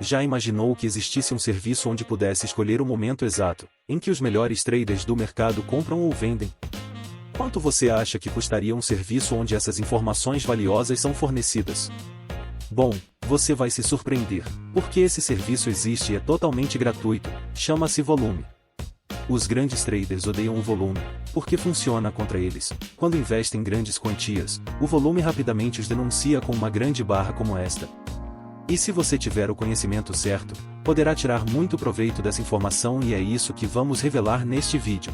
Já imaginou que existisse um serviço onde pudesse escolher o momento exato, em que os melhores traders do mercado compram ou vendem? Quanto você acha que custaria um serviço onde essas informações valiosas são fornecidas? Bom, você vai se surpreender, porque esse serviço existe e é totalmente gratuito, chama-se volume. Os grandes traders odeiam o volume, porque funciona contra eles. Quando investem grandes quantias, o volume rapidamente os denuncia com uma grande barra como esta. E se você tiver o conhecimento certo, poderá tirar muito proveito dessa informação e é isso que vamos revelar neste vídeo.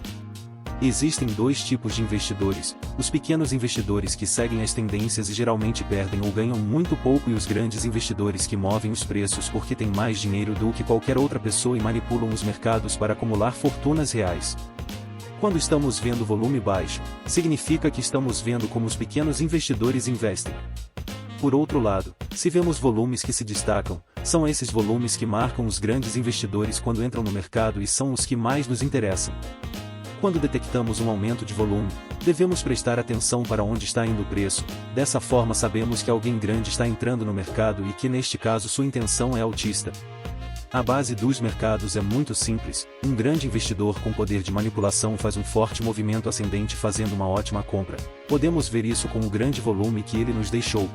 Existem dois tipos de investidores, os pequenos investidores que seguem as tendências e geralmente perdem ou ganham muito pouco e os grandes investidores que movem os preços porque têm mais dinheiro do que qualquer outra pessoa e manipulam os mercados para acumular fortunas reais. Quando estamos vendo volume baixo, significa que estamos vendo como os pequenos investidores investem. Por outro lado, se vemos volumes que se destacam, são esses volumes que marcam os grandes investidores quando entram no mercado e são os que mais nos interessam. Quando detectamos um aumento de volume, devemos prestar atenção para onde está indo o preço, dessa forma sabemos que alguém grande está entrando no mercado e que neste caso sua intenção é altista. A base dos mercados é muito simples, um grande investidor com poder de manipulação faz um forte movimento ascendente fazendo uma ótima compra. Podemos ver isso com o grande volume que ele nos deixou.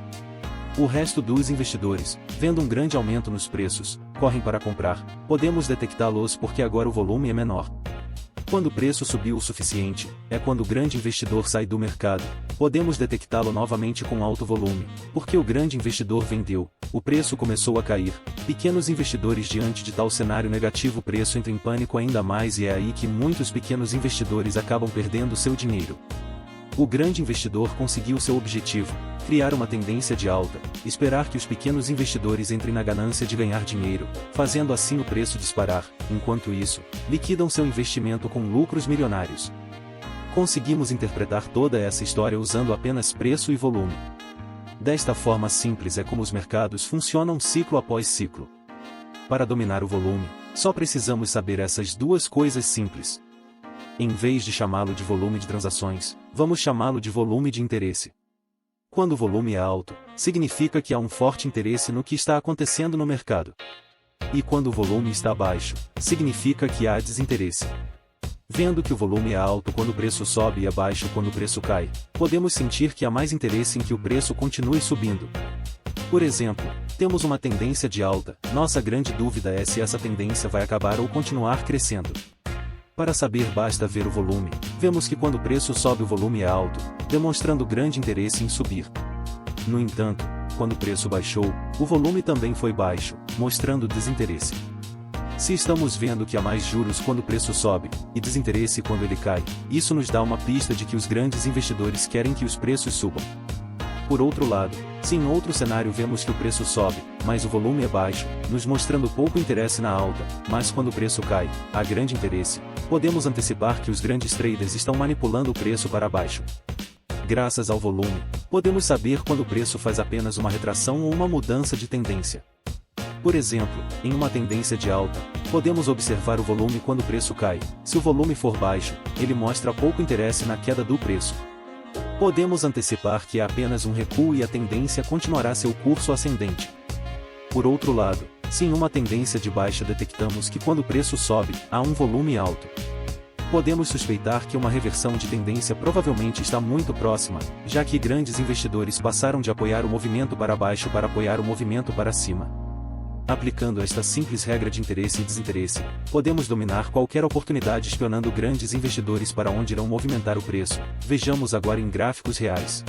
O resto dos investidores, vendo um grande aumento nos preços, correm para comprar, podemos detectá-los porque agora o volume é menor. Quando o preço subiu o suficiente, é quando o grande investidor sai do mercado, podemos detectá-lo novamente com alto volume, porque o grande investidor vendeu, o preço começou a cair, pequenos investidores diante de tal cenário negativo o preço entra em pânico ainda mais e é aí que muitos pequenos investidores acabam perdendo seu dinheiro. O grande investidor conseguiu seu objetivo, criar uma tendência de alta, esperar que os pequenos investidores entrem na ganância de ganhar dinheiro, fazendo assim o preço disparar, enquanto isso, liquidam seu investimento com lucros milionários. Conseguimos interpretar toda essa história usando apenas preço e volume. Desta forma simples é como os mercados funcionam ciclo após ciclo. Para dominar o volume, só precisamos saber essas duas coisas simples. Em vez de chamá-lo de volume de transações, vamos chamá-lo de volume de interesse. Quando o volume é alto, significa que há um forte interesse no que está acontecendo no mercado. E quando o volume está baixo, significa que há desinteresse. Vendo que o volume é alto quando o preço sobe e é baixo quando o preço cai, podemos sentir que há mais interesse em que o preço continue subindo. Por exemplo, temos uma tendência de alta, nossa grande dúvida é se essa tendência vai acabar ou continuar crescendo. Para saber basta ver o volume, vemos que quando o preço sobe o volume é alto, demonstrando grande interesse em subir. No entanto, quando o preço baixou, o volume também foi baixo, mostrando desinteresse. Se estamos vendo que há mais juros quando o preço sobe, e desinteresse quando ele cai, isso nos dá uma pista de que os grandes investidores querem que os preços subam. Por outro lado, se em outro cenário vemos que o preço sobe, mas o volume é baixo, nos mostrando pouco interesse na alta, mas quando o preço cai, há grande interesse, podemos antecipar que os grandes traders estão manipulando o preço para baixo. Graças ao volume, podemos saber quando o preço faz apenas uma retração ou uma mudança de tendência. Por exemplo, em uma tendência de alta, podemos observar o volume quando o preço cai. Se o volume for baixo, ele mostra pouco interesse na queda do preço. Podemos antecipar que é apenas um recuo e a tendência continuará seu curso ascendente. Por outro lado, se em uma tendência de baixa detectamos que quando o preço sobe, há um volume alto, podemos suspeitar que uma reversão de tendência provavelmente está muito próxima, já que grandes investidores passaram de apoiar o movimento para baixo para apoiar o movimento para cima. Aplicando esta simples regra de interesse e desinteresse, podemos dominar qualquer oportunidade espionando grandes investidores para onde irão movimentar o preço. Vejamos agora em gráficos reais.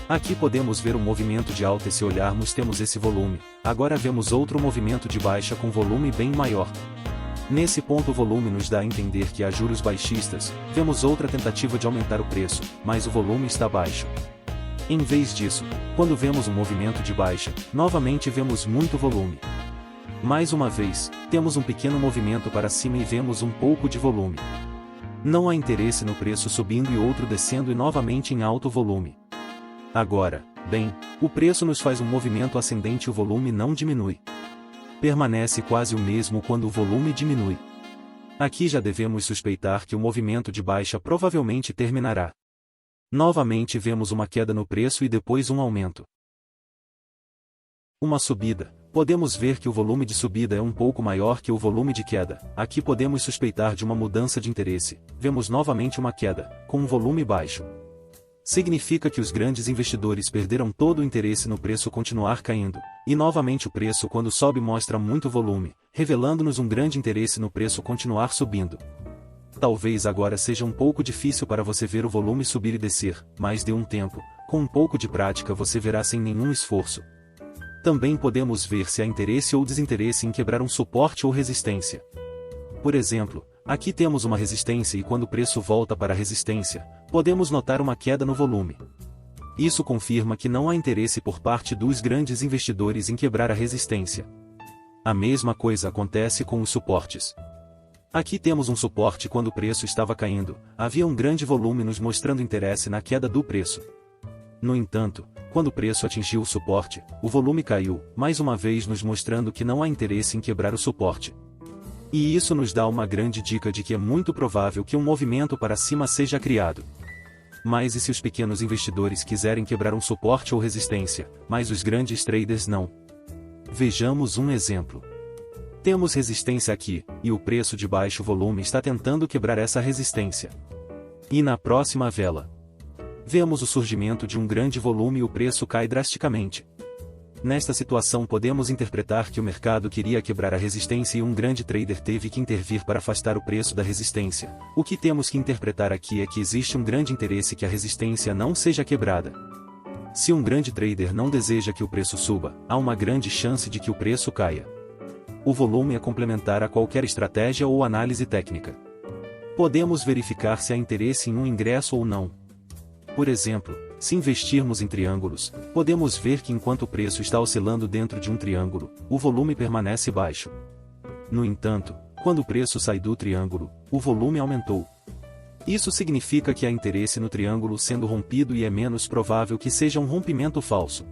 Aqui podemos ver um movimento de alta e se olharmos temos esse volume, agora vemos outro movimento de baixa com volume bem maior. Nesse ponto o volume nos dá a entender que há juros baixistas, vemos outra tentativa de aumentar o preço, mas o volume está baixo. Em vez disso, quando vemos um movimento de baixa, novamente vemos muito volume. Mais uma vez, temos um pequeno movimento para cima e vemos um pouco de volume. Não há interesse no preço subindo e outro descendo e novamente em alto volume. Agora, bem, o preço nos faz um movimento ascendente e o volume não diminui. Permanece quase o mesmo quando o volume diminui. Aqui já devemos suspeitar que o movimento de baixa provavelmente terminará. Novamente vemos uma queda no preço e depois um aumento. Uma subida. Podemos ver que o volume de subida é um pouco maior que o volume de queda. Aqui podemos suspeitar de uma mudança de interesse. Vemos novamente uma queda, com um volume baixo. Significa que os grandes investidores perderam todo o interesse no preço continuar caindo, e novamente o preço quando sobe mostra muito volume, revelando-nos um grande interesse no preço continuar subindo. Talvez agora seja um pouco difícil para você ver o volume subir e descer, mas de um tempo, com um pouco de prática você verá sem nenhum esforço. Também podemos ver se há interesse ou desinteresse em quebrar um suporte ou resistência. Por exemplo, aqui temos uma resistência e quando o preço volta para a resistência, podemos notar uma queda no volume. Isso confirma que não há interesse por parte dos grandes investidores em quebrar a resistência. A mesma coisa acontece com os suportes. Aqui temos um suporte quando o preço estava caindo, havia um grande volume nos mostrando interesse na queda do preço. No entanto, quando o preço atingiu o suporte, o volume caiu, mais uma vez nos mostrando que não há interesse em quebrar o suporte. E isso nos dá uma grande dica de que é muito provável que um movimento para cima seja criado. Mas e se os pequenos investidores quiserem quebrar um suporte ou resistência, mas os grandes traders não? Vejamos um exemplo. Temos resistência aqui, e o preço de baixo volume está tentando quebrar essa resistência. E na próxima vela, vemos o surgimento de um grande volume e o preço cai drasticamente. Nesta situação podemos interpretar que o mercado queria quebrar a resistência e um grande trader teve que intervir para afastar o preço da resistência. O que temos que interpretar aqui é que existe um grande interesse que a resistência não seja quebrada. Se um grande trader não deseja que o preço suba, há uma grande chance de que o preço caia. O volume é complementar a qualquer estratégia ou análise técnica. Podemos verificar se há interesse em um ingresso ou não. Por exemplo, se investirmos em triângulos, podemos ver que enquanto o preço está oscilando dentro de um triângulo, o volume permanece baixo. No entanto, quando o preço sai do triângulo, o volume aumentou. Isso significa que há interesse no triângulo sendo rompido e é menos provável que seja um rompimento falso.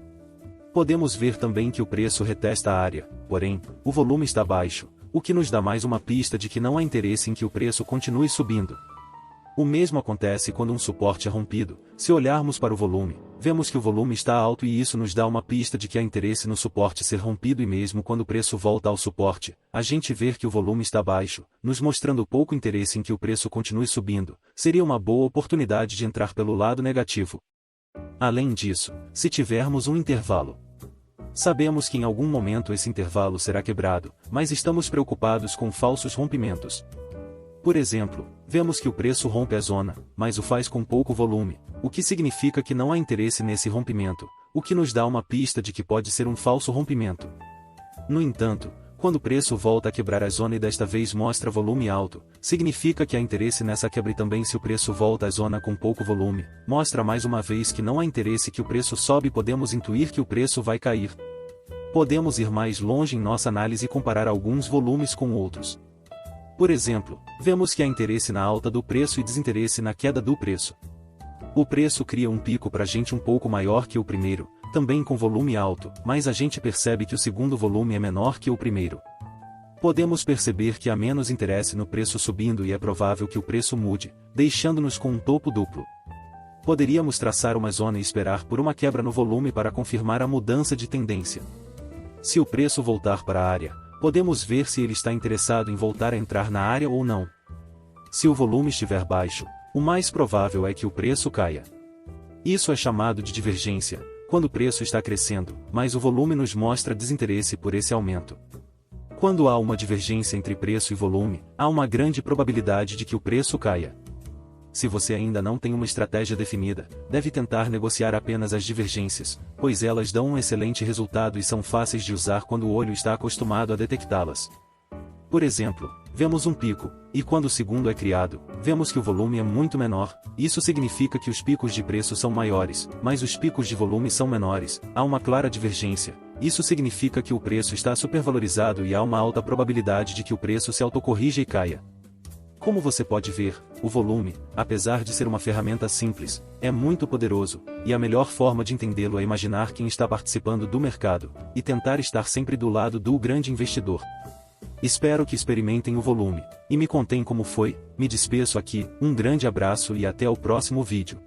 Podemos ver também que o preço retesta a área, porém, o volume está baixo, o que nos dá mais uma pista de que não há interesse em que o preço continue subindo. O mesmo acontece quando um suporte é rompido. Se olharmos para o volume, vemos que o volume está alto e isso nos dá uma pista de que há interesse no suporte ser rompido e mesmo quando o preço volta ao suporte, a gente vê que o volume está baixo, nos mostrando pouco interesse em que o preço continue subindo, seria uma boa oportunidade de entrar pelo lado negativo. Além disso, se tivermos um intervalo, sabemos que em algum momento esse intervalo será quebrado, mas estamos preocupados com falsos rompimentos. Por exemplo, vemos que o preço rompe a zona, mas o faz com pouco volume, o que significa que não há interesse nesse rompimento, o que nos dá uma pista de que pode ser um falso rompimento. No entanto, quando o preço volta a quebrar a zona e desta vez mostra volume alto, significa que há interesse nessa quebra e também se o preço volta à zona com pouco volume, mostra mais uma vez que não há interesse que o preço sobe e podemos intuir que o preço vai cair. Podemos ir mais longe em nossa análise e comparar alguns volumes com outros. Por exemplo, vemos que há interesse na alta do preço e desinteresse na queda do preço. O preço cria um pico para a gente um pouco maior que o primeiro, também com volume alto, mas a gente percebe que o segundo volume é menor que o primeiro. Podemos perceber que há menos interesse no preço subindo e é provável que o preço mude, deixando-nos com um topo duplo. Poderíamos traçar uma zona e esperar por uma quebra no volume para confirmar a mudança de tendência. Se o preço voltar para a área, podemos ver se ele está interessado em voltar a entrar na área ou não. Se o volume estiver baixo, o mais provável é que o preço caia. Isso é chamado de divergência, quando o preço está crescendo, mas o volume nos mostra desinteresse por esse aumento. Quando há uma divergência entre preço e volume, há uma grande probabilidade de que o preço caia. Se você ainda não tem uma estratégia definida, deve tentar negociar apenas as divergências, pois elas dão um excelente resultado e são fáceis de usar quando o olho está acostumado a detectá-las. Por exemplo, vemos um pico, e quando o segundo é criado, vemos que o volume é muito menor, isso significa que os picos de preço são maiores, mas os picos de volume são menores, há uma clara divergência, isso significa que o preço está supervalorizado e há uma alta probabilidade de que o preço se autocorrija e caia. Como você pode ver, o volume, apesar de ser uma ferramenta simples, é muito poderoso, e a melhor forma de entendê-lo é imaginar quem está participando do mercado, e tentar estar sempre do lado do grande investidor. Espero que experimentem o volume, e me contem como foi. Me despeço aqui, um grande abraço e até o próximo vídeo.